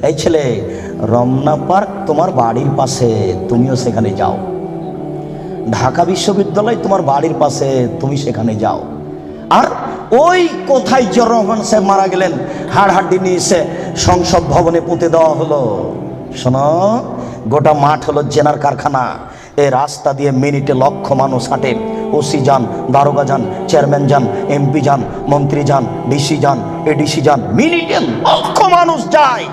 এই ছেলে, রমনা পার্ক তোমার বাড়ির পাশে, তুমিও সেখানে যাও। ঢাকা বিশ্ববিদ্যালয় তোমার বাড়ির পাশে, তুমি সেখানে যাও। আর ওই কোথায় জিয়াউর রহমান সাহেব মারা গেলেন, হাড়হাড্ডি নিয়ে এসে সংসদ ভবনে পুঁতে দেওয়া হলো। শোনো, গোটা মাঠ হলো জেনার কারখানা। এই রাস্তা দিয়ে মিনিটে লক্ষ মানুষ হাঁটে। ওসি যান, দারোগা যান, চেয়ারম্যান যান, এমপি যান, মন্ত্রী যান, ডিসি যান, এডিসি যান, মিনিটে লক্ষ মানুষ যায়।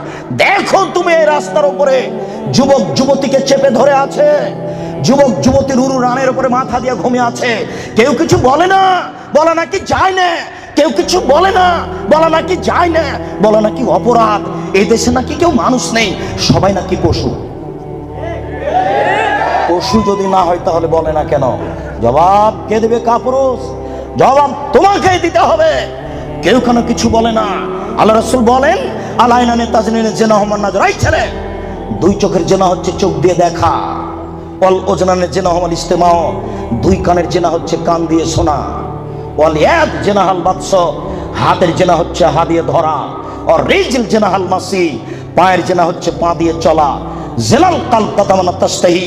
দেখো তুমি এই রাস্তার উপরে যুবক যুবতীকে চেপে ধরে আছে, যুবক যুবতী রুরু রানের উপরে মাথা দিয়ে ঘুমিয়ে আছে। কেউ কিছু বলে না, বলা নাকি যায় না। কেউ কিছু বলে না, বলা নাকি যায় না, বলা নাকি অপরাধ। এই দেশে নাকি কেউ মানুষ নেই, সবাই নাকি পশু। পশু যদি না হয় তাহলে বলে না কেন? জবাব কে দেবে? কাপুরুষ। জবাব তোমাকেই দিতে হবে। কেউ কেন কিছু বলে না। আল্লাহ রাসূল বলেন, আলাইনানে তাজনিনে জেনা হমান নাজর। এই ছেলে, দুই চোখের জেনা হচ্ছে চোখ দিয়ে দেখা। ওয়াল ওজনানের জেনা হমান ইস্তেমাও, দুই কানের জেনা হচ্ছে কান দিয়ে শোনা। ওয়াল ইয়াদ জেনাহাল বাতস, হাতের জেনা হচ্ছে হাত দিয়ে ধরা। আর রিজিল জেনাহাল মাসি, পায়ের জেনা হচ্ছে পা দিয়ে চলা। জেলাল কালব তাতামানা তাস্তাহি,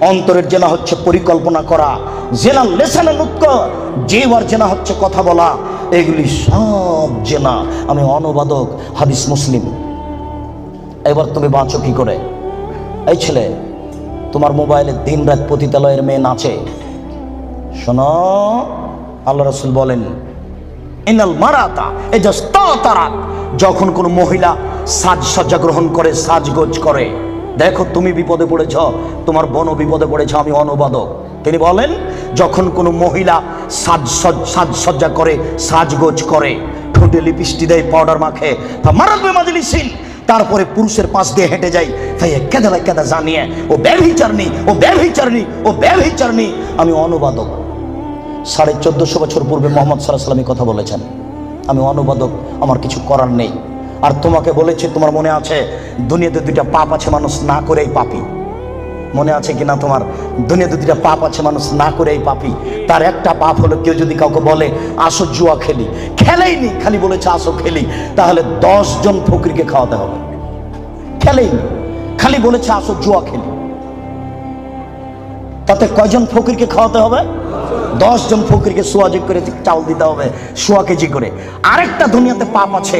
অন্তরের জেনা হচ্ছে পরিকল্পনা করা। জেলাল লেসানে নুতক, জিহ্বার জেনা হচ্ছে কথা বলা। এগুলি সব জেনা। আমি অনুবাদক, হাদিস মুসলিম। এবার তুমি বাঁচো কি করে? এই ছেলে, তোমার মোবাইলে দিন রাত পতিতালয়ের মেয়ে নাচে। শোনো, আল্লাহ রাসূল বলেন, ইনাল মারাতা ইজাস্তাতারাত, যখন কোনো মহিলা সাজসজ্জা গ্রহণ করে, সাজগোজ করে। দেখো তুমি বিপদে পড়েছ, তোমার বোনও বিপদে পড়েছ। আমি অনুবাদক। তিনি বলেন, যখন কোনো মহিলা সাজসজ্জা করে, সাজগোজ করে, ঠোঁটে লিপস্টিক দেয়, পাউডার মাখে, মারাবে মাজলিসিন, তারপরে পুরুষের পাশ দিয়ে হেঁটে যায়, তাই কেদালা কেদা জানিয়ে ও ব্যভিচারণী, ও ব্যভিচারণী, ও ব্যভিচারণী। আমি অনুবাদক। 1450 বছর পূর্বে মুহাম্মদ সাল্লাল্লাহু আলাইহি ওয়াসাল্লাম কথা বলেছেন। আমি অনুবাদক, আমার কিছু করার নেই। আর তোমাকে বলেছে, তোমার মনে আছে দুনিয়াতে দুইটা পাপ আছে, মানুষ না করেই পাপী। মনে আছে কিনা তোমার? দুনিয়াতে দুইটা পাপ আছে, মানুষ না করেই পাপী। তার একটা পাপ হলো, কেউ যদি কাউকে বলে আসো জুয়া খেলি, খেলেইনি, খালি বলেছে আসো খেলি, তাহলে 10 জন ফকিরকে খাওয়াতে হবে। খেলেইনি, খালি বলেছে আসো জুয়া খেলি, তাতে কয়জন ফকিরকে খাওয়াতে হবে? 10 জন ফকিরকে সোয়াজি করে চাউল দিতে হবে, 100 কেজি করে। আরেকটা দুনিয়াতে পাপ আছে,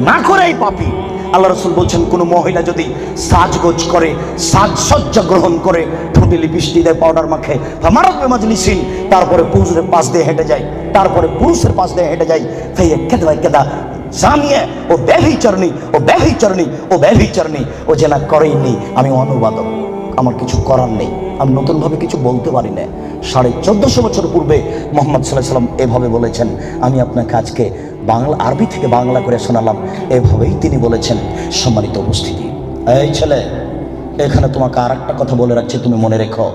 না করেই পাপী। আল্লাহ রাসূল বলছেন, কোন মহিলা যদি সাজগোজ করে, সাজসজ্জা গ্রহণ করে, ঠোঁটে লিপস্টিক দেয়, পাউডার মাখে, মারাবে মাজলিসিন, তারপরে পুরুষের পাশ দিয়ে হেঁটে যায়, তারপরে পুরুষের পাশ দিয়ে হেঁটে যায়, তাই কেদা কেদা জানিয়ে ও ব্যভিচারণী, ও ব্যভিচারণী, ও ব্যভিচারণী, ও যে না করেইনি। আমি অনুবাদক, আমার কিছু করার নেই। আমি নতুনভাবে কিছু বলতে পারি না। 1450 বছর পূর্বে মুহাম্মদ সাল্লাল্লাহু আলাইহি ওয়াসাল্লাম এভাবে বলেছেন। আমি আপনাকে আজকে বাংলা, আরবি থেকে বাংলা করে শোনালাম। এভাবেই তিনি বলেছেন। সম্মানিত উপস্থিতি, এই ছেলে, এখানে তোমাকে আর একটা কথা বলে রাখছি, তুমি মনে রেখো।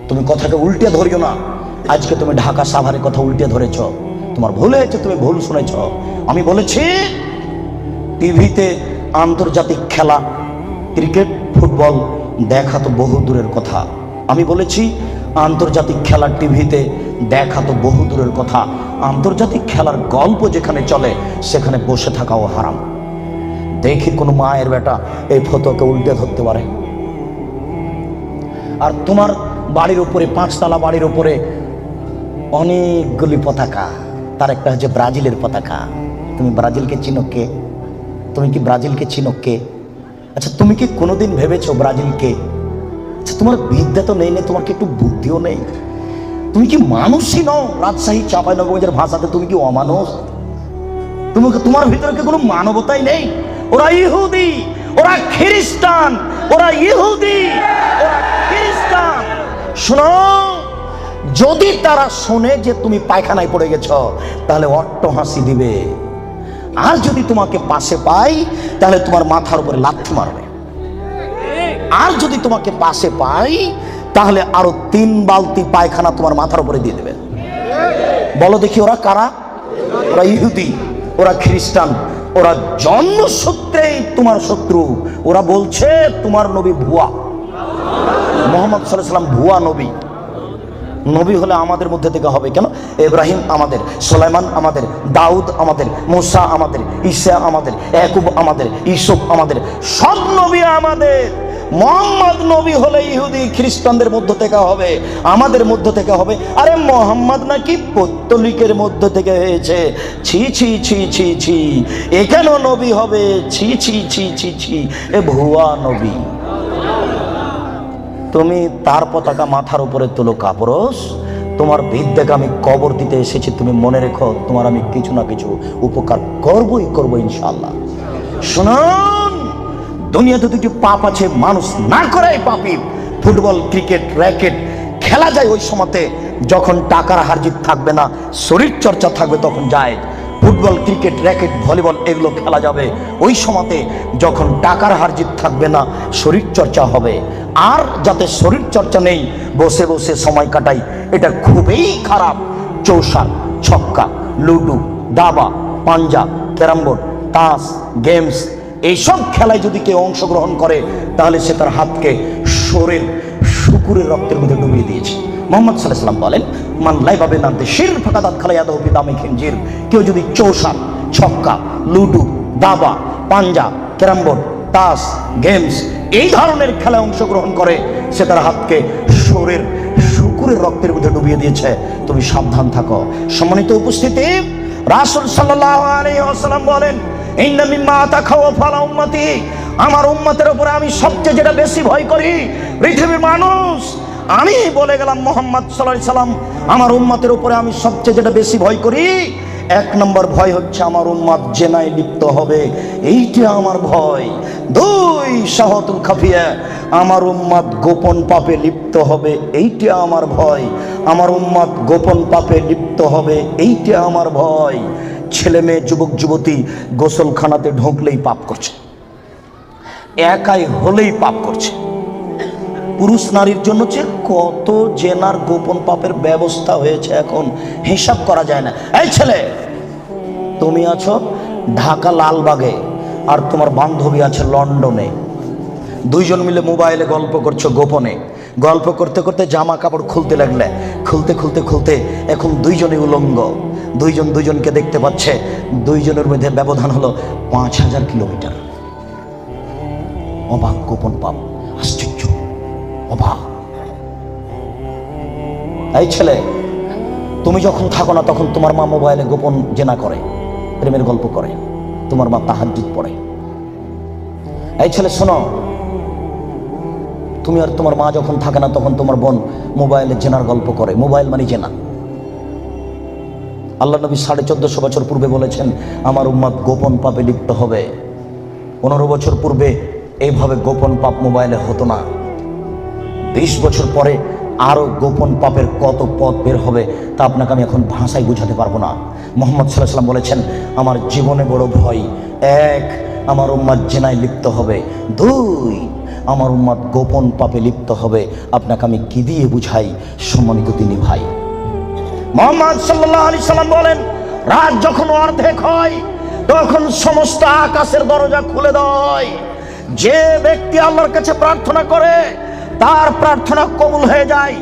তুমি কথাকে উল্টে ধরিও না। আজকে তুমি ঢাকা সাভারের কথা উল্টে ধরেছ, তোমার ভুল হয়েছে, তুমি ভুল শুনেছ। আমি বলেছি টিভিতে আন্তর্জাতিক খেলা, ক্রিকেট, ফুটবল দেখা তো বহু দূরের কথা। আমি বলেছি আন্তর্জাতিক খেলা টিভিতে দেখা তো বহু দূরের কথা, আন্তর্জাতিক খেলার গল্প যেখানে চলে সেখানে বসে থাকাও হারাম। দেখি কোন মায়ের বেটা এই ফতোকে উল্টে ধরতে পারে। আর তোমার বাড়ির উপরে, 5 তলা বাড়ির উপরে অনেকগুলি পতাকা, তার একটা হচ্ছে ব্রাজিলের পতাকা। তুমি ব্রাজিলকে চিনো কে? তুমি কি ব্রাজিলকে চিনো কে? আচ্ছা, তুমি কি কোনোদিন ভেবেছো ব্রাজিলকে? আচ্ছা, তোমার বিদ্যা তো নেই, তোমার কি একটু বুদ্ধিও নেই? তুমি কি মানুষই নও? রাজশাহী চাঁপাইনবাবগঞ্জের ভাষাতে তুমি কি অমানুষ? তোমার ভিতরে কি কোনো মানবতাই নেই? ওরা ইহুদি, ওরা খ্রিস্টান, ওরা ইহুদি, ওরা খ্রিস্টান। শোনো, যদি তারা শোনে যে তুমি পায়খানায় পড়ে গেছ, তাহলে অট্ট হাসি দিবে। আর যদি তোমাকে পাশে পাই, তাহলে তোমার মাথার উপরে লাথি মারবে। আর যদি তোমাকে পাশে পাই, তাহলে আরো 3 বালতি পায়খানা তোমার মাথার উপরে দিয়ে দেবে। বলো দেখি, ওরা কারা? ওরা ইহুদি, ওরা খ্রিস্টান, ওরা জন্মসূত্রেই তোমার শত্রু। ওরা বলছে তোমার নবী ভুয়া, মুহাম্মদ সাল্লাল্লাহু আলাইহি ওয়াসাল্লাম ভুয়া নবী। নবী হলে আমাদের মধ্যে থেকে হবে কেন? ইব্রাহিম আমাদের, সুলাইমান আমাদের, দাউদ আমাদের, মুসা আমাদের, ঈসা আমাদের, ইয়াকুব আমাদের, ইউসুফ আমাদের, সব নবী আমাদের। মোহাম্মদ নবী হলে ইহুদি খ্রিস্টানদের মধ্য থেকে হবে, আমাদের মধ্য থেকে হবে। আরে মোহাম্মদ নাকি পৌত্তলিকের মধ্য থেকে হয়েছে। ছি ছি ছি ছি ছি, এখানেও নবী হবে? ছি ছি ছি ছি ছি, এ ভুয়া নবী। তুমি তার পতাকা মাথার উপরে তুলো কাপুরুষ। তোমার বিদ্যাকে আমি কবর দিতে এসেছি, তুমি মনে রেখো তোমার আমি কিছু না কিছু উপকার করবই করবো ইনশাআল্লাহ। শুনুন, দুনিয়াতে দুটি পাপ আছে, মানুষ না করে পাপী। ফুটবল, ক্রিকেট, র্যাকেট খেলা যায় ওই সময়তে যখন টাকার হারজিত থাকবে না, শরীর চর্চা থাকবে, তখন যায়। ফুটবল, ক্রিকেট, র্যাকেট, ভলিবল এগুলো খেলা যাবে ওই সময়তে যখন টাকার হারজিত থাকবে না, শরীর চর্চা হবে। আর যাতে শরীর চর্চা নেই, বসে বসে সময় কাটাই, এটা খুবই খারাপ। চৌসার, ছক্কা, লুডু, দাবা, পাঞ্জা, ক্যারাম বোর্ড, তাস, গেমস এইসব খেলায় যদি কেউ অংশগ্রহণ করে তাহলে সে তার হাতকে শরীর শুকুরের রক্তের মধ্যে ডুবিয়ে দিয়েছে। মোহাম্মদ সাল্লাল্লাহু আলাইহি ওয়াসাল্লাম বলেন, মান লাইবা বিনারদি শির ফাকাদাত খালায়াদাহু বিদামি খিনজির। কেউ যদি চৌসার, ছক্কা, লুডু, দাবা, পাঞ্জা, ক্যারাম বোর্ড, তাস, গেমস এই ধরনের খেলায় অংশগ্রহণ করে, সে তার হাতকে শরীর শুকুরের রক্তের মধ্যে ডুবিয়ে দিয়েছে। তুমি সাবধান থাকো। সম্মানিত উপস্থিতি, রাসূল সাল্লাল্লাহু আলাইহি ওয়াসাল্লাম বলেন, ইন্না মিম্মা তাখাওয়াফা আলা উম্মতি, আমার উম্মতের উপরে আমি সবচেয়ে যেটা বেশি ভয় করি, পৃথিবীর মানুষ, আমি বলে গেলাম মুহাম্মদ সাল্লাল্লাহু আলাইহি ওয়াসাল্লাম, আমার উম্মতের উপরে আমি সবচেয়ে যেটা বেশি ভয় করি, এক নম্বর ভয় হচ্ছে আমার উম্মত জেনায় লিপ্ত হবে, এইটা আমার ভয়। দুই, শাহওয়াতুল খাফিয়া, আমার উম্মত গোপন পাপে লিপ্ত হবে, এইটা আমার ভয়। আমার উম্মত গোপন পাপে লিপ্ত হবে, এইটা আমার ভয়। ছেলে মেয়ে, যুবক যুবতী গোসলখানাতে ঢুকলেই পাপ করছে, একাই হলেই পাপ করছে। পুরুষ নারীর জন্য যে কত জেনার গোপন পাপের ব্যবস্থা হয়েছে এখন হিসাব করা যায় না। এই ছেলে, তুমি আছো ঢাকা লালবাগে আর তোমার বান্ধবী আছে লন্ডনে, দুইজন মিলে মোবাইলে গল্প করছো গোপনে। গল্প করতে করতে জামা কাপড় খুলতে লাগলে, খুলতে খুলতে খুলতে এখন দুইজনই উলঙ্গ, দুইজন দুইজনকে দেখতে পাচ্ছে। দুইজনের মধ্যে ব্যবধান হলো 5000 কিলোমিটার। অবাক গোপন পাপ, আশ্চর্য, অবাক। এই ছেলে, তুমি যখন থাকো না তখন তোমার মা মোবাইলে গোপন জেনা করে, প্রেমের গল্প করে, তোমার মা তাহাজ্জুদ পড়ে। এই ছেলে শোনো, তুমি আর তোমার মা যখন থাকে না তখন তোমার বোন মোবাইলে জেনার গল্প করে। মোবাইল মানে জেনা। আল্লাহ নবী 1450 বছর পূর্বে বলেছেন, আমার উম্মত গোপন পাপে লিপ্ত হবে। 15 বছর পূর্বে এইভাবে গোপন পাপ মোবাইলে হতো না। 20 বছর পরে আরো গোপন পাপের কত পথ বের হবে তা আপনাকে আমি এখন ভাষায় বুঝাতে পারবো না। মুহাম্মদ সাল্লাল্লাহু আলাইহি ওয়াসাল্লাম বলেছেন, আমার জীবনে বড় ভয়, এক, আমার উম্মত জেনায় লিপ্ত হবে, দুই, আমার উম্মত গোপন পাপে লিপ্ত হবে। আপনাকে আমি কি দিয়ে বুঝাই সম্মানিত তিনি ভাই? মুহাম্মদ সাল্লাল্লাহু আলাইহি ওয়াসাল্লাম বলেন, রাত যখন অর্ধেক হয় তখন সমস্ত আকাশের দরজা খুলে দেয়। যে ব্যক্তি আল্লাহর কাছে প্রার্থনা করে তার প্রার্থনা কবুল হয়ে যায়।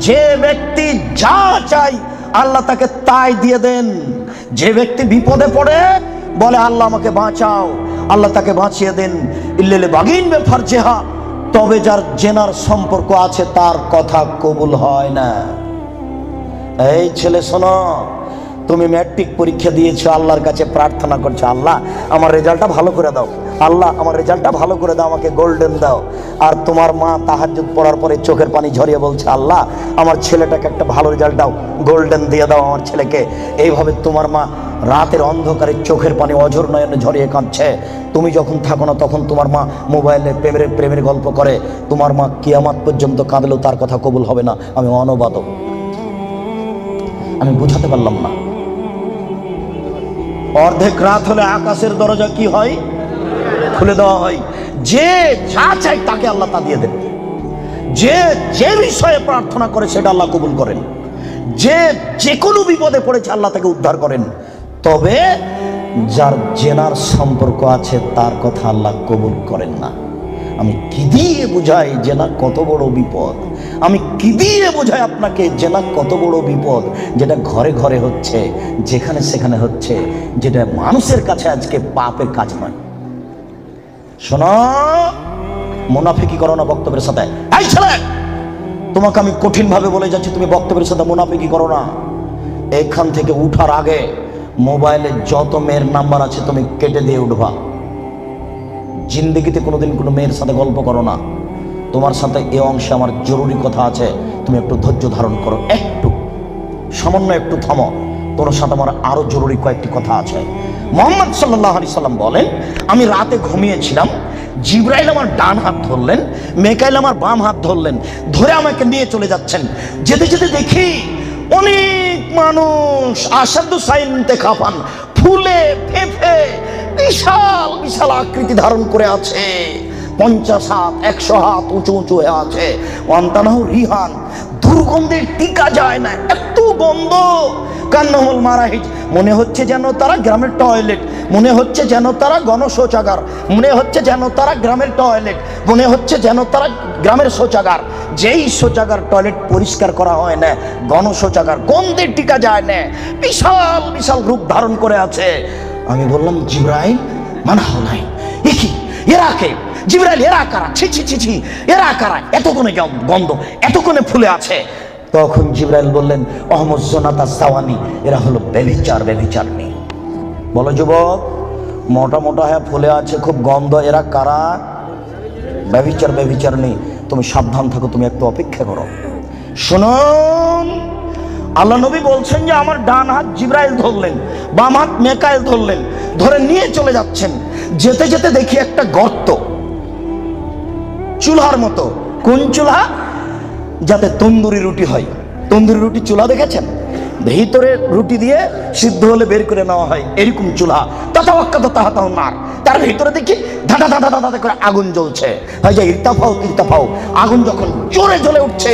যে ব্যক্তি যা চাই আল্লাহ তাকে তাই দিয়ে দেন। যে ব্যক্তি বিপদে পড়ে বলে আল্লাহ আমাকে বাঁচাও, আল্লাহ তাকে বাঁচিয়ে দেন। ইল্লাল বাগিন বে ফারজেহা, তবে যার জেনার সম্পর্ক আছে তার কথা কবুল হয় না। এই ছেলে শোনো, তুমি ম্যাট্রিক পরীক্ষা দিয়েছো, আল্লাহর কাছে প্রার্থনা করছো, আল্লাহ আমার রেজাল্টটা ভালো করে দাও, আল্লাহ আমার রেজাল্টটা ভালো করে দাও, আমাকে গোল্ডেন দাও। আর তোমার মা তাহাজ্জুদ পড়ার পরে চোখের পানি ঝরিয়ে বলছে, আল্লাহ আমার ছেলেটাকে একটা ভালো রেজাল্ট দাও, গোল্ডেন দিয়ে দাও আমার ছেলেকে। এইভাবে তোমার মা রাতের অন্ধকারে চোখের পানি অঝর নয়নে ঝরিয়ে কাঁদছে। তুমি যখন থাকো না তখন তোমার মা মোবাইলে প্রেমের গল্প করে। তোমার মা কিয়ামত পর্যন্ত কাঁদলেও তার কথা কবুল হবে না। আমি অনবাদক, আমি বুঝাতে পারলাম না। অর্ধেক রাত হলে আকাশের দরজা কি হয়? খুলে দেওয়া হয়। যে যা চাই তাকে আল্লাহ তা দিয়ে দেন। যে যে বিষয়ে প্রার্থনা করে সেটা আল্লাহ কবুল করেন। যে কোনো বিপদে পড়েছে আল্লাহ তাকে উদ্ধার করেন। তবে যার জেনার সম্পর্ক আছে তার কথা আল্লাহ কবুল করেন না। আমি কি দিয়ে বুঝাই জেনা কত বড় বিপদ? আমি কি দিয়ে বোঝাই আপনাকে জেনা কত বড় বিপদ, যেটা ঘরে ঘরে হচ্ছে, যেখানে সেখানে হচ্ছে, যেটা মানুষের কাছে আজকে পাপের কাজ নয়। শোনো, মুনাফিকি করো না বক্তব্যের সাথে। এই ছেলে, তোমাকে আমি কঠিন ভাবে বলে যাচ্ছি, তুমি বক্তব্যের সাথে মুনাফিকি করো না। এখান থেকে উঠার আগে মোবাইলে যত মেয়ের নাম্বার আছে তুমি কেটে দিয়ে উঠবা। জিন্দগিতে কোনোদিন কোনো মেয়ের সাথে গল্প করো না। তোমার সাথে এ অংশে আমার জরুরি কথা আছে, তুমি একটু ধৈর্য ধারণ করো, একটু সামান্য একটু থামো। তোমার সাথে আমার আরো জরুরি কয়েকটি কথা আছে। মুহাম্মদ সাল্লাল্লাহু আলাইহি সাল্লাম বলেন, আমি রাতে ঘুমিয়েছিলাম, জিবরাইল আমার ডান হাত ধরলেন, মেকাইল আমার বাম হাত ধরলেন, ধরে আমাকে নিয়ে চলে যাচ্ছেন। যেতে যেতে দেখি অনেক মানুষ আসাদু সাইনতে খাপান, ফুলে ফেফে বিশাল বিশাল আকৃতি ধারণ করে আছে, 50 হাত 100 হাত উঁচু উঁচু হয়ে আছে। ওয়ান্তানাহু রিহান, দুর্গন্ধে টিকা যায় না, এত গন্ধ। কান্নাহুল মারাহিজ, মনে হচ্ছে যেন তারা গ্রামের টয়লেট, মনে হচ্ছে যেন তারা গণশৌচাগার, মনে হচ্ছে যেন তারা গ্রামের টয়লেট, মনে হচ্ছে যেন তারা গ্রামের শৌচাগার। যেই শৌচাগার টয়লেট পরিষ্কার করা হয় না, গণশৌচাগার, গন্ধে টিকা যায় না, বিশাল বিশাল রূপ ধারণ করে আছে। আমি বললাম, জিবরাইল মানা হলাই, এ কি, এরা কে? জিবরাইল, এরা কারা? ছি ছি ছি ছি, এরা কারা? এতক্ষণে গন্ধ, এতক্ষণে ফুলে আছে। তখন জিবরাইল বললেন, অহমদ জোনাতা সাওয়ানি, এরা হলো ব্যভিচার, ব্যভিচারনি। বলো যুবক, মোটা মোটা হ্যাঁ ফুলে আছে, খুব গন্ধ, এরা কারা? ব্যভিচার, ব্যভিচারনি। তুমি সাবধান থাকো, তুমি একটু অপেক্ষা করো। শুনুন, আল্লাহ নবী বলছেন যে আমার ডান হাত জিবরাইল ধরলেন, বাম হাত মেকাইল ধরলেন, ধরে নিয়ে চলে যাচ্ছেন। যেতে যেতে দেখি একটা গর্ত, চুলার মতো। কোন চুলা? যাতে তন্দুরি রুটি হয়। তন্দুরি রুটি চুলা দেখেছেন? ভিতরে রুটি দিয়ে সিদ্ধ হলে বের করে নেওয়া হয়, এরকম চুলা। তাতাও নার, তার ভিতরে দেখি ধাঁধা ধাঁধা ধাঁধা করে আগুন জ্বলছে। হয় যে ইরতাফাও ইরতাফাও, আগুন যখন জোরে জ্বলে উঠছে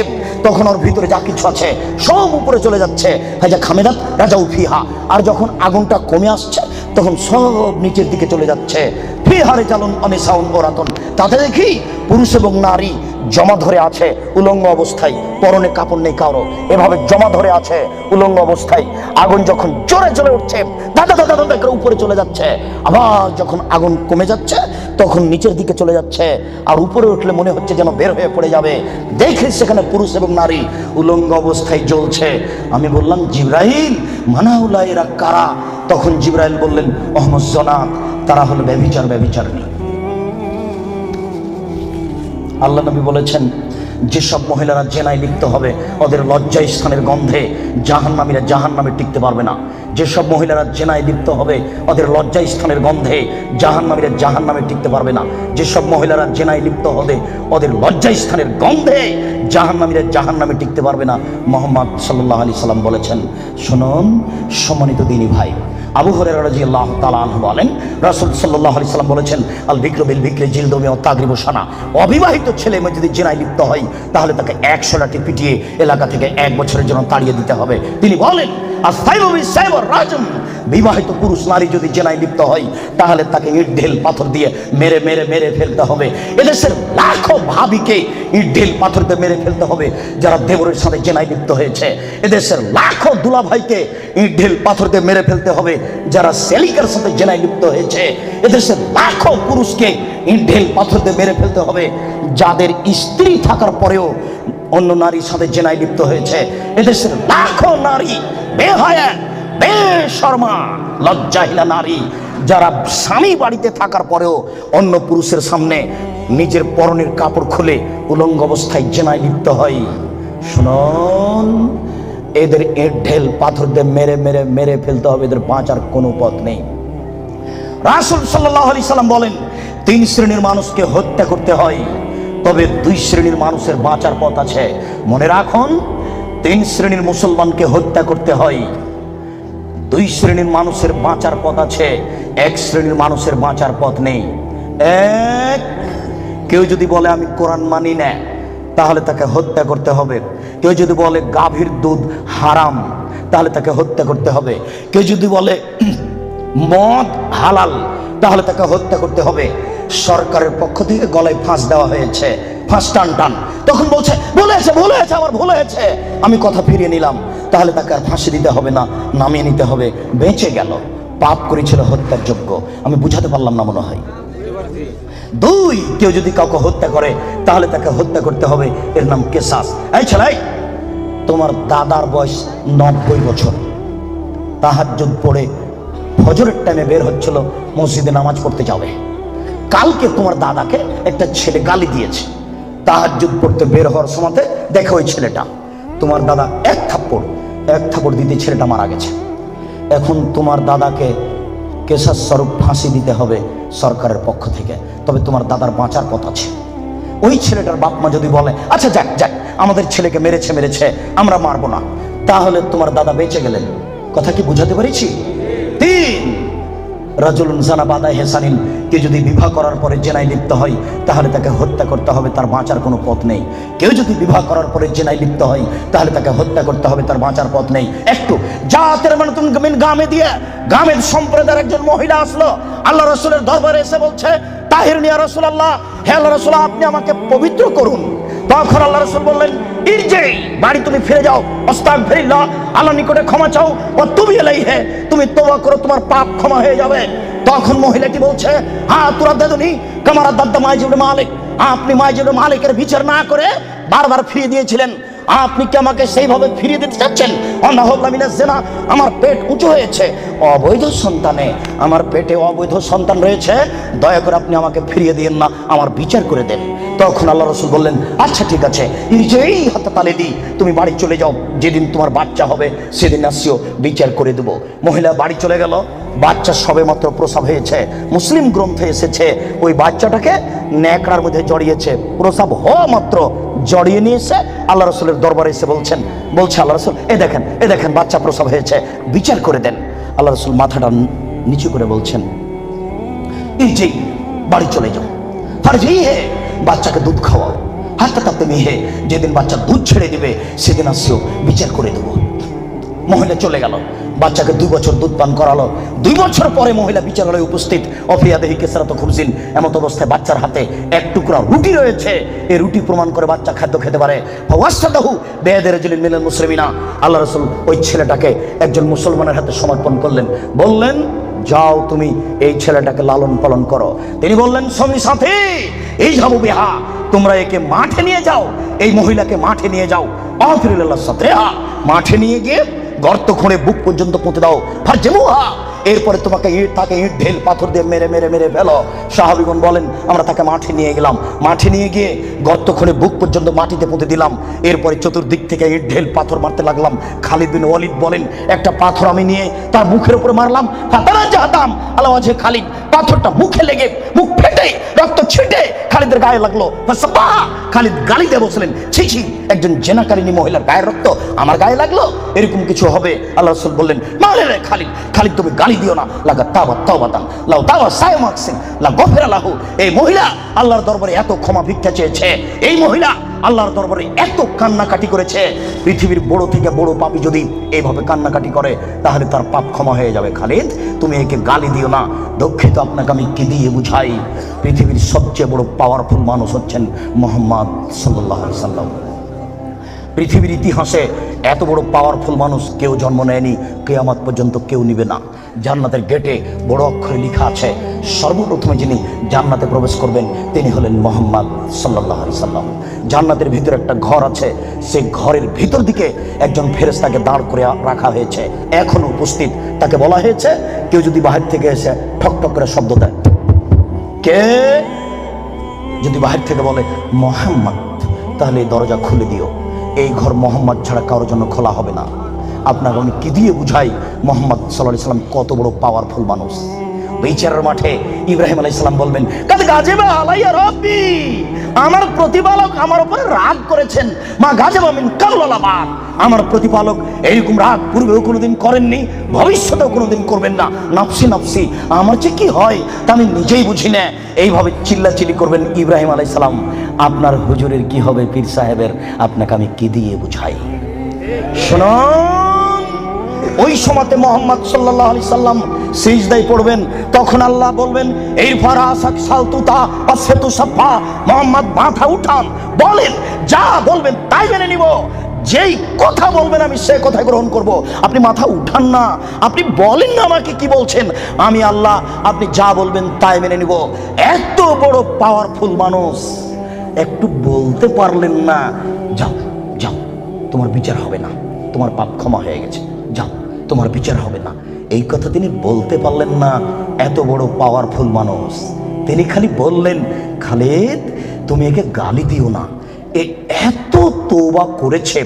তখন ওর ভিতরে যা কিছু আছে সব উপরে চলে যাচ্ছে। হয় যে খামেদাত রাজাউ ফিহা, আর যখন আগুনটা কমে আসছে তখন সব নিচের দিকে চলে যাচ্ছে। ফিহারে চালন অনিসাউন ওরাতন, তাতে দেখি পুরুষ এবং নারী জমা ধরে আছে উলঙ্গ অবস্থায়, পরনে কাপড় নেই কারো, এভাবে জমা ধরে আছে উলঙ্গ অবস্থায়। আগুন যখন জোরে জ্বলে উঠছে দাদা দাদা দাদা করে উপরে চলে যাচ্ছে, আবার যখন আগুন কমে যাচ্ছে তখন নিচের দিকে চলে যাচ্ছে, আর উপরে উঠলে মনে হচ্ছে যেন বের হয়ে পড়ে যাবে। দেখে সেখানে পুরুষ এবং নারী উলঙ্গ অবস্থায় জ্বলছে। আমি বললাম, জিবরাইল মানাউলা, এরা কারা? তখন জিবরাইল বললেন, অহমদ জনাত, তারা হলো ব্যভিচার, ব্যভিচারনি। আল্লাহ নবী বলেছেন, যেসব মহিলারা জেনায় লিপ্ত হবে ওদের লজ্জা স্থানের গন্ধে জাহান্নামীরা জাহান্নামে টিকতে পারবে না। যেসব মহিলারা জেনায় লিপ্ত হবে ওদের লজ্জা স্থানের গন্ধে জাহান্নামীরা জাহান্নামে টিকতে পারবে না। যেসব মহিলারা জেনায় লিপ্ত হবে ওদের লজ্জা স্থানের গন্ধে জাহান্নামীরা জাহান্নামে টিকতে পারবে না। মুহাম্মদ সাল্লাল্লাহু আলাইহি সাল্লাম বলেছেন। শুনুন সম্মানিত দিনী ভাই, আবু হুরায়রা রাদিয়াল্লাহু তাআলা আনহু বলেন, রাসূল সাল্লাল্লাহু আলাইহি সাল্লাম বলেছেন, আল বিকরু বিল বিকরি জিলদু ওয়া তাগরিবু সানা। অবিবাহিত ছেলে মেয়ে যদি জেনায় লিপ্ত হয় তাহলে তাকে 100 লাঠি পিটিয়ে এলাকা থেকে 1 বছরের জন্য তাড়িয়ে দিতে হবে। তিনি বলেন, আস-সাইবু বিস-সাইব রাজম, বিবাহিত পুরুষ নারী যদি জেনায় লিপ্ত হয় তাহলে তাকে ইট ঢেল পাথর দিয়ে মেরে মেরে মেরে ফেলতে হবে। এদেশের লাখো ভাবিকে ইট ঢেল পাথর দিয়ে মেরে ফেলতে হবে যারা দেবরের সাথে জেনায় লিপ্ত হয়েছে। এদেশের লাখো দুলাভাইকে ইট ঢেল পাথর দিয়ে মেরে ফেলতে হবে যারা সেলিকার সাথে জেনায় লিপ্ত হয়েছে। এদেশের লাখো পুরুষকে ইট ঢেল পাথর দিয়ে মেরে ফেলতে হবে যাদের স্ত্রী থাকার পরেও অন্য নারীর সাথে জেনায় লিপ্ত হয়েছে। এদেশের লাখো নারী বেহায়া বেশরমা লজ্জাহীনা নারী যারা স্বামী বাড়িতে থাকার পরেও অন্য পুরুষের সামনে নিজের পরনের কাপড় খুলে উলঙ্গ অবস্থায় জেনায় লিপ্ত হয়। শুনুন, এদের ইট ঢেল পাথর দিয়ে মেরে মেরে মেরে ফেলতে হবে, এদের বাঁচার কোনো পথ নেই। রাসূল সাল্লাল্লাহু আলাইহি সাল্লাম বলেন, 3 শ্রেণীর মানুষকে হত্যা করতে হয়, তবে 2 শ্রেণীর মানুষের বাঁচার পথ আছে। মনে রাখুন, 3 শ্রেণীর মুসলমানকে হত্যা করতে হয়, 2 শ্রেণীর মানুষের বাঁচার পথ আছে, 1 শ্রেণীর মানুষের বাঁচার পথ নেই। এক, কেউ যদি বলে আমি কোরআন মানি না তাহলে তাকে হত্যা করতে হবে। কেউ যদি বলে গাভীর দুধ হারাম তাহলে তাকে হত্যা করতে হবে। কেউ যদি বলে মদ হালাল তাহলে তাকে হত্যা করতে হবে। সরকারের পক্ষ থেকে গলায় ফাঁস দেওয়া হয়েছে, ফাঁস টান টান। তখন বলছে ভুলেছে আমার ভুল হয়েছে, আমি কথা ফিরিয়ে নিলাম। তাহলে তাকে আর ফাঁসি দিতে হবে না, নামিয়ে নিতে হবে, বেঁচে গেল। পাপ করেছিল হত্যার যোগ্য। আমি বুঝাতে পারলাম না মনে হয়। দুই, কেউ যদি কাউকে হত্যা করে তাহলে তাকে হত্যা করতে হবে, এর নাম কিসাস। এই ছেলে, তোমার দাদার বয়স 90 বছর, তাহাজ্জুদ পড়ে ফজরের টাইমে বের হচ্ছিল মসজিদে নামাজ পড়তে যাবে। কালকে তোমার দাদাকে একটা ছেলে গালি দিয়েছে, তাহাজ্জুদ পড়তে বের হওয়ার সময় দেখো ওই ছেলেটা, তোমার দাদা এক থাপ্পড় দিতে ছেলেটা মারা গেছে। এখন তোমার দাদাকে কেসাস স্বরূপ ফাঁসি দিতে হবে সরকারের পক্ষ থেকে, তবে তোমার দাদার বাঁচার পথ আছে। ওই ছেলেটার বাপ মা যদি বলে আচ্ছা যাক আমাদের ছেলেকে মেরেছে আমরা মারবো না, তাহলে তোমার দাদা বেঁচে গেলেন। কথা কি বুঝাতে পেরেছি? তিন, রাজুলুন জানা বাদায় হেসানিন, কেউ যদি বিবাহ করার পরে জেনায় লিপ্ত হয় তাহলে তাকে হত্যা করতে হবে, তার বাঁচার কোনো পথ নেই। কেউ যদি বিবাহ করার পরে জেনায় লিপ্ত হয় তাহলে তাকে হত্যা করতে হবে, তার বাঁচার পথ নেই। একটু জাতের মানে তুমি গ্রামে দিয়ে গ্রামের সম্প্রদায়ের একজন মহিলা আসলো আল্লাহ রাসূলের দরবারে, এসে বলছে তাহিরনি ইয়া রাসূলুল্লাহ, হে আল্লাহ রাসূল আপনি আমাকে পবিত্র করুন। তখন আল্লাহ রাসূল বললেন ইরজি, বাড়ি তুমি ফিরে যাও, আস্তাগফিরুল্লাহ, আল্লাহর নিকটে ক্ষমা চাও, ও তুমি ইলাইহি, তুমি তওবা করো, তোমার পাপ ক্ষমা হয়ে যাবে। তখন মহিলাটি বলছে হ্যাঁ তুরা দাদুনি কামারা দাদ্দা মাইজুল মালিক, আপনি মাইজুল মালিকের বিচার না করে বারবার ফিরিয়ে দিয়েছিলেন, আপনি কি আমাকে সেইভাবে ফিরিয়ে দিতে চাচ্ছেন? আমার পেট উঁচু হয়েছে, অবৈধ সন্তানে আমার পেটে অবৈধ সন্তান রয়েছে, দয়া করে আপনি আমাকে ফিরিয়ে দিন না, আমার বিচার করে দেন। তখন আল্লাহ রাসূল বললেন আচ্ছা ঠিক আছে, যেই হাতে তালে দিই, তুমি বাড়ি চলে যাও, যেদিন তোমার বাচ্চা হবে সেদিন আসিও, বিচার করে দেব। মহিলা বাড়ি চলে গেল। বাচ্চা সবে মাত্র প্রসব হয়েছে, মুসলিম গ্রন্থে এসেছে ওই বাচ্চাটাকে ন্যাকড়ার মধ্যে জড়িয়েছে, প্রসব হওয়া মাত্র জড়িয়ে নিয়ে এসে আল্লাহ রাসূলের দরবারে এসে বলছে আল্লাহ রাসূল এ দেখেন বাচ্চা প্রসব হয়েছে, বিচার করে দেন। আল্লাহ রাসূল মাথাটা নিচু করে বলছেন যে বাড়ি চলে যাও, আর যেই হে বাচ্চাকে দুধ খাওয়াও, হাতে তাতে মেহে, যেদিন বাচ্চা দুধ ছেড়ে দিবে সেদিন আসিও, বিচার করে দেবো। মহিলা চলে গেল, বাচ্চাকে 2 বছর দুধ পান করালো। 2 বছর পরে মহিলা বিচারালয়ে উপস্থিত, অফিয়াদেহি কেসরাত খুরজিন, এমত অবস্থায় বাচ্চার হাতে এক টুকরা রুটি রয়েছে, এই রুটি প্রমাণ করে বাচ্চা খাদ্য খেতে পারে। ওয়াসতাদাহু বেয়াদের রাজুলিন মিনাল মুসলিমিনা, আল্লাহ রাসূল ওই ছেলেটাকে একজন মুসলমানের হাতে সমর্পণ করলেন, বললেন যাও তুমি এই ছেলেটাকে লালন পালন করো। তিনি বললেন সঙ্গী সাথী এই যাবো বিহা, তোমরা একে মাঠে নিয়ে যাও, এই মহিলাকে মাঠে নিয়ে যাও, আফিরুল্লাহ সাথে মাঠে নিয়ে গিয়ে গর্ত খুঁড়ে বুক পর্যন্ত পুঁতে দাও, ফারজেমুহা, এরপরে তোমাকে তাকে ইট ঢেল পাথর দিয়ে মেরে ফেলো। সাহাবীগণ বলেন আমরা তাকে মাঠে নিয়ে গেলাম, মাঠে নিয়ে গিয়ে গর্ত খুঁড়ে বুক পর্যন্ত মাটিতে পুঁতে দিলাম, এরপরে চতুর্দিক থেকে ইট ঢেল পাথর মারতে লাগলাম। খালিদ বিন ওয়ালিদ বলেন একটা পাথর আমি নিয়ে তার মুখের উপরে মারলাম, ফাতারা জাহাতাম আলাওয়াজে খালিদ, পাথরটা মুখে লেগে মুখ ফেটে রক্ত ছিটে খালিদের গায়ে লাগলো। খালিদ গালি দিয়ে বলছিলেন ছি ছি, একজন জেনাকারিনী মহিলার গায়ের রক্ত আমার গায়ে লাগলো, এরকম কিছু হবে? আল্লাহ রাসূল বললেন মারে রে খালিদ তুমি গালি দিও না, লাগা তাওবাতান লাউ তাওয়া সায়মাকসিন লা গফিরা লাহু। এই মহিলা আল্লাহর দরবারে এত ক্ষমা ভিক্ষা চেয়েছে, এই মহিলা আল্লাহর দরবারে এত কান্নাকাটি করেছে, পৃথিবীর বড় থেকে বড় পাপী যদি এইভাবে কান্নাকাটি করে তাহলে তার পাপ ক্ষমা হয়ে যাবে। খালিদ তুমি একে গালি দিও না, দুঃখিত আপনাকে আমি কি দিয়ে বুঝাই, পৃথিবীর সবচেয়ে বড় পাওয়ারফুল মানুষ হচ্ছেন মুহাম্মদ সাল্লাল্লাহু আলাইহি ওয়াসাল্লাম। পৃথিবীর ইতিহাসে এত বড় পাওয়ারফুল মানুষ কেউ জন্ম নেয়নি, কিয়ামত পর্যন্ত কেউ নিবে না। জান্নাতের গেটে বড় অক্ষরে লেখা আছে সর্বপ্রথমে যিনি জান্নাতে প্রবেশ করবেন তিনি হলেন মুহাম্মদ সাল্লাল্লাহু আলাইহি ওয়াসাল্লাম। জান্নাতের ভিতরে একটা ঘর আছে, সেই ঘরের ভিতর দিকে একজন ফেরেশতাকে দাঁড় করে রাখা হয়েছে, এখনো উপস্থিত। তাকে বলা হয়েছে কেউ যদি বাহির থেকে এসে ঠক ঠক করে শব্দ দেয়, কে যদি বাহির থেকে বলে মুহাম্মদ, তাহলে এই দরজা খুলে দিও, এই ঘর মোহাম্মদ ছাড়া কারোর জন্য খোলা হবে না। আপনাকে আমি কি দিয়ে বুঝাই মোহাম্মদ সাল্লাল্লাহু আলাইহি সাল্লাম কত বড় পাওয়ারফুল মানুষ। বিচারের মাঠে ইব্রাহিম আলাইহিস সালাম বলবেন কাদ গাজিবা আলাইয়া রাব্বি, আমার প্রতিপালক আমার উপরে রাগ করেছেন, মা গাজিবা মিন কাল্লালাবাদ, আমার প্রতিপালক এইরকম রাগ পূর্বেও কোনোদিন করেননি, ভবিষ্যতেও কোনোদিন করবেন না। নাফসি নাফসি, আমার যে কি হয় তা আমি নিজেই বুঝি না। এইভাবে চিল্লাচিল্লি করবেন ইব্রাহিম আলাইহিস সালাম। আপনার হুজুরের কি হবে, পীর সাহেবের, আপনাকে আমি কি দিয়ে বুঝাই? শুনুন, ওই সময়তে মুহাম্মদ সাল্লাল্লাহু আলাইহি সাল্লাম সিজদায় পড়বেন, তখন আল্লাহ বলবেন এই ফারাসাক সালতুতা আসেতু সাফা, মোহাম্মদ মাথা উঠান, বলেন যা বলবেন তাই মেনে নিব, যেই কথা বলবেন আমি সেই কথা গ্রহণ করব। আপনি মাথা উঠান না, আপনি বলেন না আমাকে কি বলছেন, আমি আল্লাহ, আপনি যা বলবেন তাই মেনে নিব। এত বড় পাওয়ারফুল মানুষ, একটু বলতে পারলেন না, যাও যাও তোমার বিচার হবে না, তোমার পাপ ক্ষমা হয়ে গেছে, যাও তোমার বিচার হবে না, এই কথা তিনি বলতে পারলেন না। এত বড় পাওয়ারফুল মানুষ, তিনি খালি বললেন খালিদ তুমি একে গালি দিও না, এত তওবা করেছে,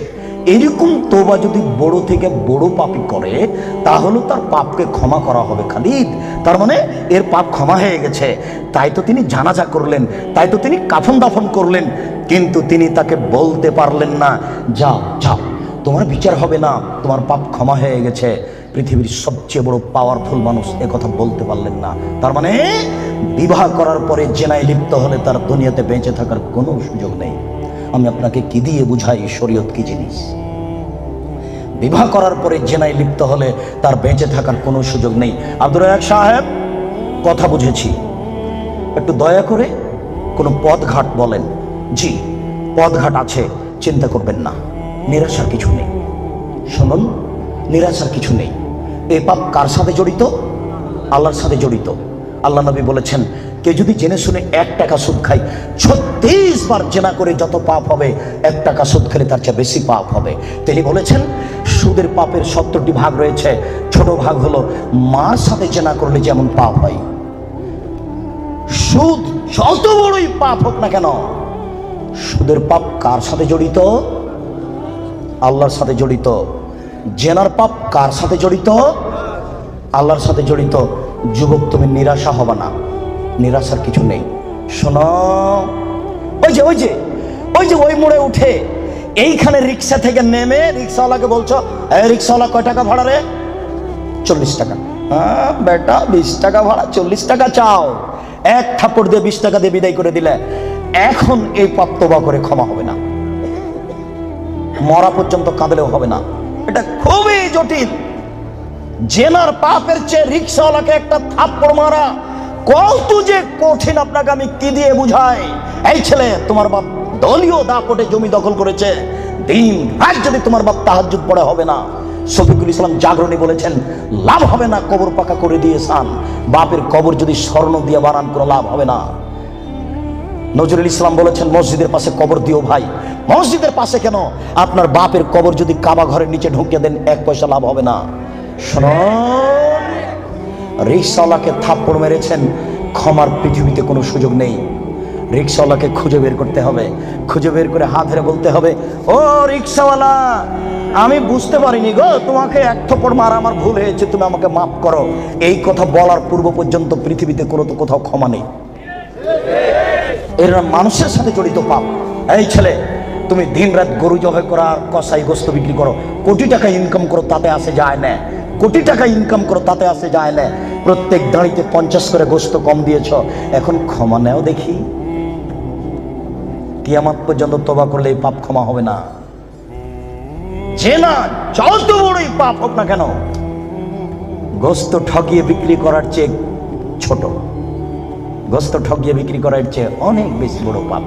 এরকম তওবা যদি বড় থেকে বড় পাপী করে তাহলে তার পাপকে ক্ষমা করা হবে খালিদ, তার মানে এর পাপ ক্ষমা হয়ে গেছে। তাই তো তিনি জানাজা করলেন, তাই তো তিনি কাফন দাফন করলেন, কিন্তু তিনি তাকে বলতে পারলেন না যাও যাও তোমার বিচার হবে না, তোমার পাপ ক্ষমা হয়ে গেছে। পৃথিবীর সবচেয়ে বড় পাওয়ারফুল মানুষ এ কথা বলতে পারলেন না, তার মানে বিবাহ করার পরে জেনায় লিপ্ত হলে তার দুনিয়াতে বেঁচে থাকার কোনো সুযোগ নেই। আমি আপনাকে কি দিয়ে বুঝাই শরীয়ত কি জিনিস? বিবাহ করার পরে জেনায় লিপ্ত হলে তার বেঁচে থাকার কোনো সুযোগ নেই। আব্দুর রাজ্জাক সাহেব, কথা বুঝেছি, একটু দয়া করে কোনো পথঘাট বলেন। জি পথঘাট আছে, চিন্তা করবেন না, নিরাশার কিছু নেই। শুনুন, নিরাশার কিছু নেই। এই পাপ কার সাথে জড়িত? আল্লাহর সাথে জড়িত। আল্লাহ নবী বলেছেন কে যদি জেনে শুনে 1 টাকা সুদ খায়, 36 বার জেনা করে যত পাপ হবে 1 টাকা সুদ খেলে তার চেয়ে বেশি পাপ হবে। তিনি বলেছেন সুদের পাপের 70টি ভাগ রয়েছে, ছোট ভাগ হলো মার সাথে জেনা করলে যেমন পাপ হয়। সুদ যত বড়ই পাপ হোক না কেন, সুদের পাপ কার সাথে জড়িত? আল্লাহর সাথে জড়িত। জেনার পাপ কার সাথে জড়িত? আল্লাহর সাথে জড়িত। যুবক তুমি নিরাশা হবে না, নিরাশার কিছু নেই। শোনো, ওই মোড়ে উঠে এইখানে রিক্সা থেকে নেমে রিক্সাওয়ালাকে বলছো এই রিক্সাওয়ালা কয় টাকা ভাড়া রে? 40 টাকা। হ্যাঁ বেটা 20 টাকা ভাড়া, 40 টাকা চাও, এক থাপ্পড় দিয়ে 20 টাকা দিয়ে বিদায় করে দিলে। এখন এই পাপ তওবা করে ক্ষমা হবে না, মরা পর্যন্ত কাঁদলেও হবে না। এটা খুবই জটিল। জেনার পাপের চেয়ে রিক্সাওয়ালাকে একটা থাপ্পড় মারা কত যে কঠিন, আপনাকে আমি কি দিয়ে বুঝাই? এই ছেলে, তোমার বাপ দলীয় দাপটে জমি দখল করেছে, দিন রাত যদি তোমার বাপ তাহাজ্জুদ পড়ে হবে না। শফিকুল ইসলাম জাগরণী বলেছেন লাভ হবে না কবর পাকা করে দিয়েছেন, বাপের কবর যদি স্বর্ণ দিয়ে বানান করে লাভ হবে না। নজরুল ইসলাম বলেছেন মসজিদের পাশে কবর দিও ভাই। মসজিদের পাশে কেন, আপনার বাপের কবর যদি কাবা ঘরের নিচে ঢুকিয়ে দেন 1 পয়সা লাভ হবে না। শুনুন, রিক্সাওয়ালাকে থাপ্পড় মেরেছেন, ক্ষমার পৃথিবীতে কোনো সুযোগ নেই। রিক্সাওয়ালাকে খুঁজে বের করতে হবে, খুঁজে বের করে হাত ধরে বলতে হবে ও রিক্সাওয়ালা, আমি বুঝতে পারিনি গো, তোমাকে 1 থাপ্পড় মারা আমার ভুল হয়েছে, তুমি আমাকে মাফ করো। এই কথা বলার পূর্ব পর্যন্ত পৃথিবীতে কোথাও ক্ষমা নেই। এরা মানুষের সাথে জড়িত পাপ। এই ছেলে, তুমি দিন রাত গরু জবাই করা আর কসাই গোস্ত বিক্রি করো, কোটি টাকা ইনকাম করো, তাতে আসে যায় না। কোটি টাকা ইনকাম করো, তাতে আসে যায় না। প্রত্যেক দাঁড়িতে 50 করে গোস্ত কম দিয়েছ, এখন ক্ষমা নেও দেখি। কিয়ামত পর্যন্ত তওবা করলে এই পাপ ক্ষমা হবে না। জেনা যত বড়ই পাপ হোক না কেন, গোস্ত ঠকিয়ে বিক্রি করার চেয়ে ছোট, গোস্ত ঠকিয়ে বিক্রি করার চেয়ে অনেক বেশি বড় পাপ।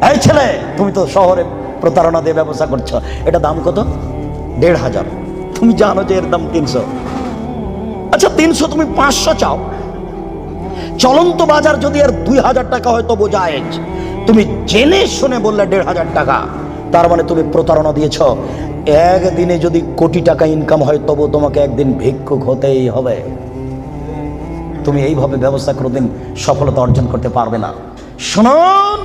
এই ছেলে, তুমি তো শহরে প্রতারণা দিয়ে ব্যবসা করছো, এটা দাম কত? 1500। তুমি জানো যে এর দাম 300। আচ্ছা 300 তুমি 500 চাও, চলন্ত বাজার যদি আর 2000 টাকা হয় তবু জায়েজ। তুমি জেনে শুনে বললে 1500 টাকা, তার মানে তুমি প্রতারণা দিয়েছ। একদিনে যদি কোটি টাকা ইনকাম হয় তবু তোমাকে একদিন ভিক্ষুক হতেই হবে। তুমি এইভাবে ব্যবসা কোনোদিন সফলতা অর্জন করতে পারবে না। শুনুন,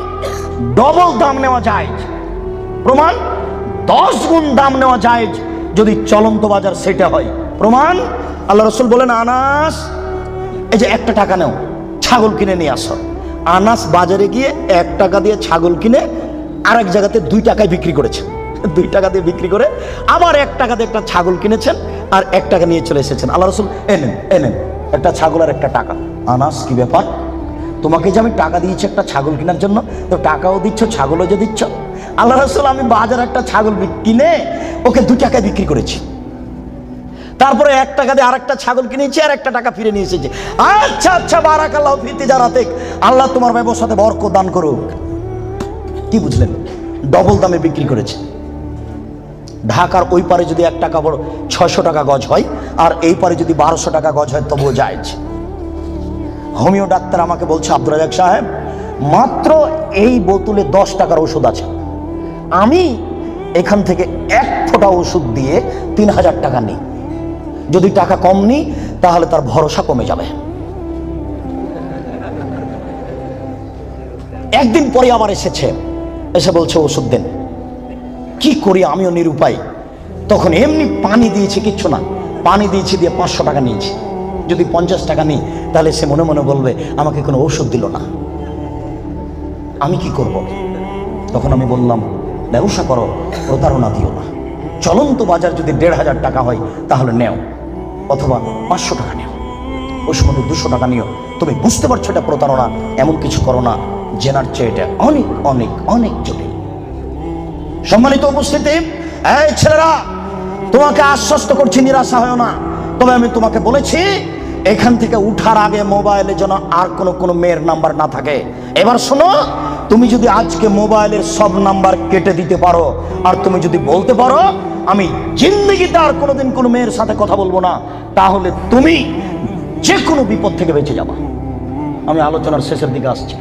ডবল দাম নেওয়া যায়, প্রমাণ 10 গুণ দাম নেওয়া যায় যদি চলন্ত বাজার সেটা হয়। প্রমাণ আল্লাহ রাসূল বলেন আনাস, এই যে 1 টাকা নাও, ছাগল কিনে নিয়ে আসো। আনাস বাজারে গিয়ে 1 টাকা দিয়ে ছাগল কিনে আরেক জায়গাতে 2 টাকায় বিক্রি করেছেন। 2 টাকা দিয়ে বিক্রি করে আবার 1 টাকা দিয়ে একটা ছাগল কিনেছেন আর 1 টাকা নিয়ে চলে এসেছেন। আল্লাহ রাসূল এনেন একটা ছাগল আর 1 টাকা। আনাস কি ব্যাপার, তোমাকে যে আমি টাকা দিয়েছি একটা ছাগল কেনার জন্য, তো টাকাও দিচ্ছ ছাগলও যে দিচ্ছ। আল্লাহ রাসূল, আমি বাজারে একটা ছাগল কিনে ওকে 2 টাকায় বিক্রি করেছি। তারপরে 1 টাকা দিয়ে আরেকটা ছাগল কিনেছি আর 1 টাকা ফিরে নিয়ে এসেছে। আচ্ছা আচ্ছা, বারাকাল্লাহু ফি তিজারাতিক, আল্লাহ তোমার ব্যবসাতে বরকত দান করুক। কি বুঝলেন? ডবল দামে বিক্রি করেছে। ঢাকার ওই পারে যদি 1 টাকা বড় 600 টাকা গজ হয়, আর এই পারে যদি 1200 টাকা গজ হয়, তবুও জায়েজ। হোমিও ডাক্তার আমাকে বলছে, আব্দুর রাজাক সাহেব, মাত্র এই বোতলে 10 টাকার ওষুধ আছে, আমি এখান থেকে 1 ফোঁটা ওষুধ দিয়ে 3000 টাকা নিই। যদি টাকা কম নিই তাহলে তার ভরসা কমে যাবে। একদিন পরে আবার এসেছে, এসে বলছে ওষুধ দেন। কি করি, আমিও নিরুপায়। তখন এমনি পানি দিয়েছি, কিচ্ছু না, পানি দিয়েছি, দিয়ে 500 টাকা নিয়েছি। যদি 50 টাকা নিই তাহলে সে মনে মনে বলবে আমাকে কোনো ওষুধ দিল না, আমি কি করব? তখন আমি বললাম, ব্যবসা করো, প্রতারণা দিও না। চলন্ত বাজার যদি 1500 টাকা হয় তাহলে নেও, অথবা 500 টাকা নেও, ওই সময় 200 টাকা নিও। তুমি বুঝতে পারছো এটা প্রতারণা, এমন কিছু করো না, জেনার চেয়ে এটা অনেক অনেক অনেক জটিল। সম্মানিত উপস্থিতি, এই ছেলেরা, তোমাকে আশ্বস্ত করছি, নিরাশা হয় না। তবে আমি তোমাকে বলেছি, এখান থেকে উঠার আগে মোবাইলে যেন আর কোনো মেয়ের নাম্বার না থাকে। এবার শোনো, তুমি যদি আজকে মোবাইলের সব নাম্বার কেটে দিতে পারো, আর তুমি যদি বলতে পারো আমি জিন্দেগিতে আর কোনোদিন কোনো মেয়ের সাথে কথা বলবো না, তাহলে তুমি যে কোনো বিপদ থেকে বেঁচে যাবা। আমি আলোচনার শেষের দিকে আসছি।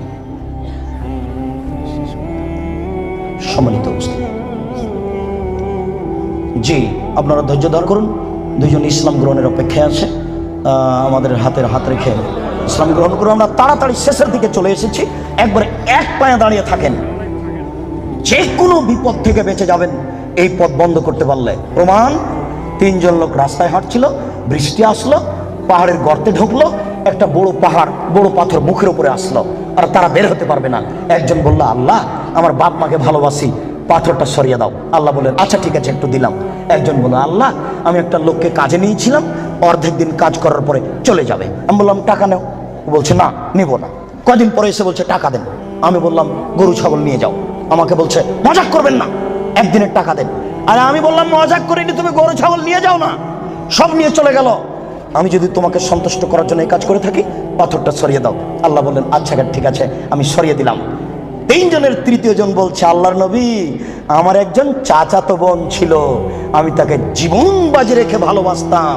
সম্মানিত উপস্থিতি, জি, আপনারা ধৈর্য ধারণ করুন। 2জন ইসলাম গ্রহণের অপেক্ষায় আছে, আমাদের হাত রেখে ইসলাম গ্রহণ করুন। আমরা তাড়াতাড়ি শেষের দিকে চলে এসেছি। একবারে 1 পায়ে দাঁড়িয়ে থাকেন, যে কোনো বিপদ থেকে বেঁচে যাবেন এই পথ বন্ধ করতে পারলে। প্রমাণ, 3 জন লোক রাস্তায় হাঁটছিল, বৃষ্টি আসলো, পাহাড়ের গর্তে ঢুকলো, একটা বড় পাহাড়, বড় পাথর মুখের উপরে আসলো, আর তারা বের হতে পারবে না। একজন বলল, আল্লাহ, আমার বাপ মাকে ভালোবাসি, পাথরটা সরিয়ে দাও। আল্লাহ বললেন, আচ্ছা ঠিক আছে, একটু দিলাম। একজন বলল, আল্লাহ, আমি একটা লোককে কাজে নিয়েছিলাম, অর্ধেক দিন কাজ করার পরে চলে যাবে। আমি বললাম, টাকা নেও। বলছে, না, নিব না। কদিন পরে এসে বলছে, টাকা দেন। আমি বললাম, গরু ছাগল নিয়ে যাও। আমাকে বলছে, মজাক করবেন না, একদিনের টাকা দেন। আর আমি বললাম, মজাক করিনি, তুমি গরু ছাগল নিয়ে যাও না। সব নিয়ে চলে গেল। আমি যদি তোমাকে সন্তুষ্ট করার জন্য এই কাজ করে থাকি, পাথরটা সরিয়ে দাও। আল্লাহ বললেন, আচ্ছা ঠিক আছে, আমি সরিয়ে দিলাম। 3 জনের 3য় জন বলছে, আল্লাহর নবী, আমার একজন চাচাতো বোন ছিল, আমি তাকে জীবন বাজি রেখে ভালোবাসতাম,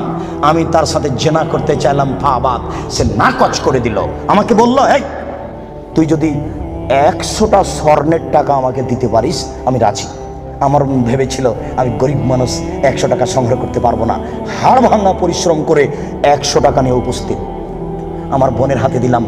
আমি তার সাথে জেনা করতে চাইলাম, ফাবাদ, সে নাকচ করে দিল। আমাকে বলল, এই, তুই যদি 100টা স্বর্ণের টাকা আমাকে দিতে পারিস, আমি রাজি। আমার ভেবেছিল আমি গরিব মানুষ, 100 টাকা সংগ্রহ করতে পারবো না। হাড় ভাঙা পরিশ্রম করে 100 টাকা নিয়ে উপস্থিত আমার বোনের হাতে দিলাম।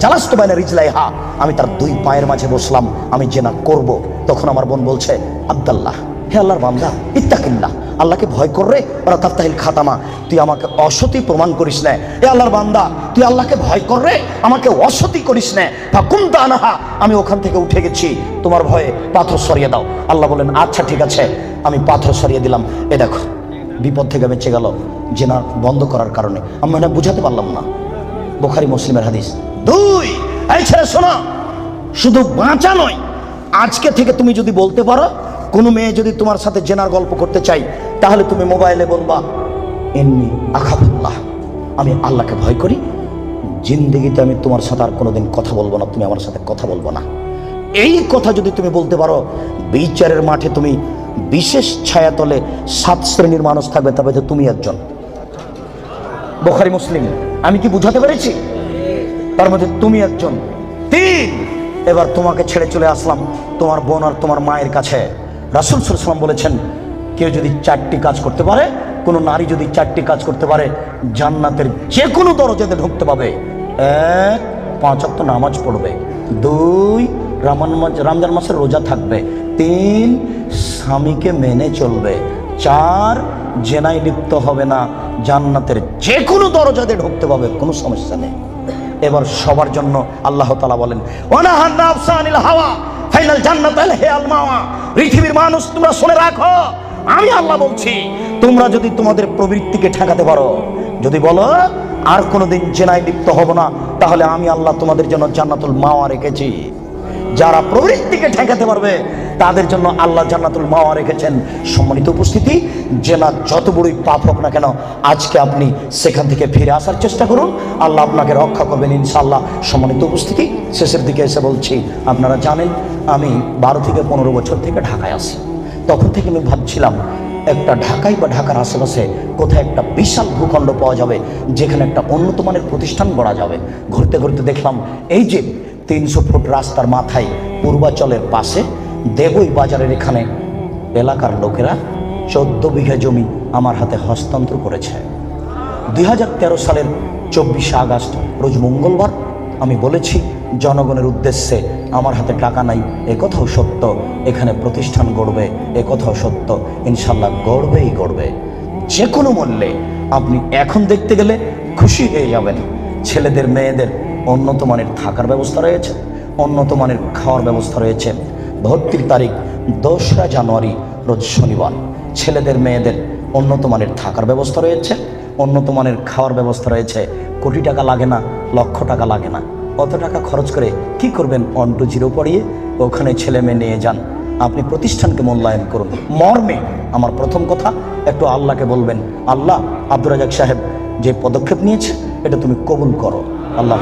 জালাস্তু বাইনা রিজলাইহা, আমি তার 2 পায়ের মাঝে বসলাম, আমি জেনা করব। তখন আমার বোন বলছে, আব্দুল্লাহ, হে আল্লাহর বান্দা, ইত্তাকিল্লাহ, আল্লাহকে ভয় কর রে, ওরা তাফতাহিল খাতামা, তুই আমাকে অসতী প্রমাণ করিস না। হে আল্লাহর বান্দা, তুই আল্লাহকে ভয় কর রে, আমাকে অসতী করিস না। ফাকুমতা আনহা, আমি ওখান থেকে উঠে গেছি, তোমার ভয়ে পাথর সরিয়ে দাও। আল্লাহ বলেন, আচ্ছা ঠিক আছে, আমি পাথর সরিয়ে দিলাম। এ দেখো, বিপদ থেকে বেঁচে গেল জেনা বন্ধ করার কারণে। আমি মানে বুঝাতে পারলাম না। বুখারী মুসলিমের হাদিস। 2, এই ছেলে শোনো, শুধু বাঁচা নয়, আজকে থেকে তুমি যদি বলতে পারো, কোনো মেয়ে যদি তোমার সাথে জেনার গল্প করতে চাই, তাহলে তুমি মোবাইলে বলবা, এমনি আখাফুল্লাহ, আমি আল্লাহকে ভয় করি, জিন্দেগিতে আমি তোমার সাথে আর কোনোদিন কথা বলবো না, তুমি আমার সাথে কথা বলবো না। এই কথা যদি তুমি বলতে পারো, বিচারের মাঠে তুমি বিশেষ ছায়াতলে 7 শ্রেণীর মানুষ থাকবে, তবে তো তুমি একজন। বুখারী মুসলিম। আমি কি বুঝাতে পেরেছি? তার মধ্যে তুমি একজন। 3, এবার তোমাকে ছেড়ে চলে আসলাম তোমার বোন আর তোমার মায়ের কাছে। রাসূল সাল্লাল্লাহু আলাইহি ওয়াসাল্লাম বলেছেন, কেউ যদি 4টি কাজ করতে পারে, কোনো নারী যদি 4টি কাজ করতে পারে, জান্নাতের যে কোনো দরজাতে ঢুকতে পাবে। 1, 5 ওয়াক্ত নামাজ পড়বে। 2, রমজান মাসে রোজা থাকবে। 3, স্বামীকে মেনে চলবে। 4, জেনায় লিপ্ত হবে না, জান্নাতের যে কোনো দরজাতে ঢুকতে পাবে, কোনো সমস্যা নেই। এবার সবার জন্য আল্লাহ তাআলা বলেন, ওয়ানাহান নাফসা আনিল হাওয়া ফাইনাল জান্নাতাল হিয়াল মাওয়া। পৃথিবীর মানুষ, তোমরা শুনে রাখো, আমি আল্লাহ বলছি, তোমরা যদি তোমাদের প্রবৃত্তিকে ঠেকাতে পারো, যদি বলো আর কোনোদিন জেনায় লিপ্ত হব না, তাহলে আমি আল্লাহ তোমাদের জন্য জান্নাতুল মাওয়া রেখেছি। যারা প্রবৃত্তিকে ঠেকাতে পারবে তাদের জন্য আল্লাহ জান্নাতুল মাওয়া রেখেছেন। সম্মানিত উপস্থিতি, জেনা যত বড়ই পাপ হোক না কেন, আজকে আপনি সেখান থেকে ফিরে আসার চেষ্টা করুন, আল্লাহ আপনাকে রক্ষা করবেন ইনশাআল্লাহ। সম্মানিত উপস্থিতি, শেষের দিকে এসে বলছি, আপনারা জানেন আমি 12 থেকে 15 বছর থেকে ঢাকায় আসি। তখন থেকে আমি ভাবছিলাম একটা ঢাকায় বা ঢাকার আশেপাশে কোথায় একটা বিশাল ভূখণ্ড পাওয়া যাবে যেখানে একটা উন্নত মানের প্রতিষ্ঠান গড়া যাবে। ঘুরতে ঘুরতে দেখলাম এই যে 300 ফুট রাস্তার মাথায় পূর্বাচলের পাশে দেবই বাজারের এখানে এলাকার লোকেরা 14 বিঘা জমি আমার হাতে হস্তান্তর করেছে। 2013 সালের 24শে আগস্ট রোজ মঙ্গলবার আমি বলেছি জনগণের উদ্দেশ্যে আমার হাতে টাকা নাই, একথাও সত্য, এখানে প্রতিষ্ঠান গড়বে, একথাও সত্য, ইনশাল্লাহ গড়বেই গড়বে যে কোনো মূল্যে। আপনি এখন দেখতে গেলে খুশি হয়ে যাবেন। ছেলেদের মেয়েদের উন্নত মানের থাকার ব্যবস্থা রয়েছে, উন্নত মানের খাওয়ার ব্যবস্থা রয়েছে। ভর্তির তারিখ 2রা জানুয়ারি রোজ শনিবার। ছেলেদের মেয়েদের উন্নত মানের থাকার ব্যবস্থা রয়েছে, উন্নত মানের খাওয়ার ব্যবস্থা রয়েছে। কোটি টাকা লাগে না, লক্ষ টাকা লাগে না। অত টাকা খরচ করে কি করবেন? 1 to 0 পড়িয়ে ওখানে ছেলে মেয়ে নিয়ে যান। আপনি প্রতিষ্ঠানকে মূল্যায়ন করুন। মর্মে আমার প্রথম কথা, একটু আল্লাহকে বলবেন, আল্লাহ আব্দুর রাজাক সাহেব যে পদক্ষেপ নিয়েছে এটা তুমি কবুল করো আল্লাহ।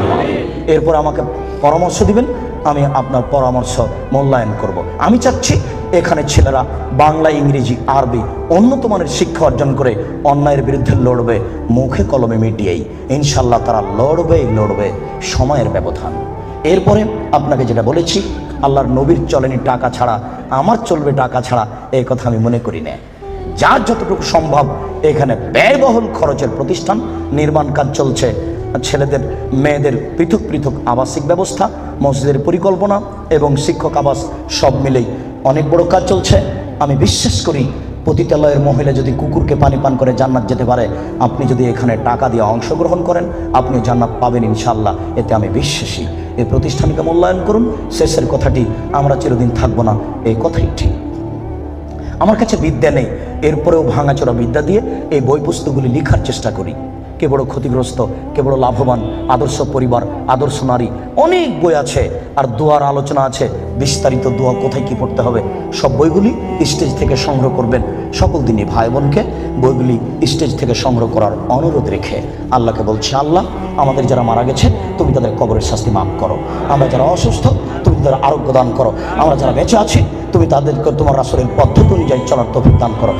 এরপর আমাকে পরামর্শ দিবেন, আমি আপনার পরামর্শ মূল্যায়ন করব। আমি চাচ্ছি এখানে ছেলেরা বাংলা, ইংরেজি, আরবি উন্নত মানের শিক্ষা অর্জন করে অন্যায়ের বিরুদ্ধে লড়বে, মুখে কলমে মিডিয়েই ইনশাল্লাহ তারা লড়বেই লড়বে। সময়ের ব্যবধান। এরপরে আপনাকে যেটা বলেছি, আল্লাহর নবীর চলেনি টাকা ছাড়া, আমার চলবে টাকা ছাড়া, এই কথা আমি মনে করি না। যার যতটুকু সম্ভব এখানে ব্যয়বহুল খরচের প্রতিষ্ঠান নির্মাণ কাজ চলছে। ছেলেদের মেয়েদের পৃথক পৃথক আবাসিক ব্যবস্থা, মসজিদের পরিকল্পনা এবং শিক্ষক আবাস সব মিলেই অনেক বড় কাজ চলছে। আমি বিশ্বাস করি পতিতালয়ের মহিলা যদি কুকুরকে পানি পান করে জান্নাত যেতে পারে, আপনি যদি এখানে টাকা দিয়ে অংশগ্রহণ করেন আপনি জান্নাত পাবেন ইনশাআল্লাহ, এতে আমি বিশ্বাসী। এই প্রতিষ্ঠানকে মূল্যায়ন করুন। শেষের কথাটি, আমরা চিরদিন থাকবো না, এই কথাই ঠিক। আমার কাছে বিদ্যা নেই, এরপরেও ভাঙাচোরা বিদ্যা দিয়ে এই বই পুস্তকগুলি লেখার চেষ্টা করি। কে বড় ক্ষতিগ্রস্ত, কে বড় লাভবান, আদর্শ পরিবার, আদর্শ নারী, অনেক বই আছে। আর দোয়ার আলোচনা আছে, বিস্তারিত দোয়া কোথায় কি পড়তে হবে, সব বইগুলি স্টেজ থেকে সংগ্রহ করবেন। সকল দিনই ভাই বোনকে বইগুলি স্টেজ থেকে সংগ্রহ করার অনুরোধ রেখে আল্লাহকে বলছি, আল্লাহ আমাদের যারা মারা গেছে তুমি তাদের কবরের শাস্তি মাফ করো। আমরা যারা অসুস্থ তুমি তাদের আরোগ্য দান করো। আমরা যারা বেঁচে আছি তুমি তাদেরকে তোমার রাসূলের পদ্ধতি অনুযায়ী চলার তৌফিক দান করো।